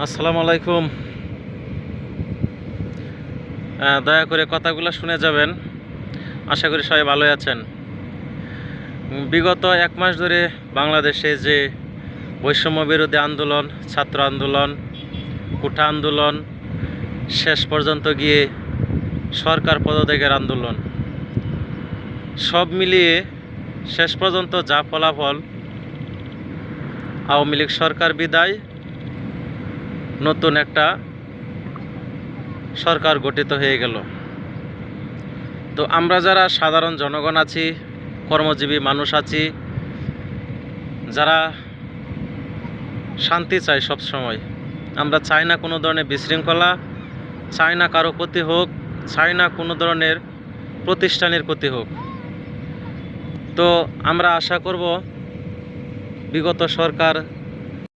আসসালামু আলাইকুম। দয়া করে কথাগুলো শুনে যাবেন। আশা করি সবাই ভালোই আছেন। বিগত এক মাস ধরে বাংলাদেশে যে বৈষম্য বিরোধী আন্দোলন, ছাত্র আন্দোলন, কোঠা আন্দোলন, শেষ পর্যন্ত গিয়ে সরকার পদত্যাগের আন্দোলন, সব মিলিয়ে শেষ পর্যন্ত যা ফলাফল, আওয়ামী লীগ সরকার বিদায়, নতুন একটা সরকার গঠিত হয়ে গেল। তো আমরা যারা সাধারণ জনগণ আছি, কর্মজীবী মানুষ আছি, যারা শান্তি চাই, সব সময় আমরা চাই না কোনো ধরনের বিশৃঙ্খলা, চাই না কারো ক্ষতি হোক, চাই না কোনো ধরনের প্রতিষ্ঠানের ক্ষতি হোক। তো আমরা আশা করব বিগত সরকার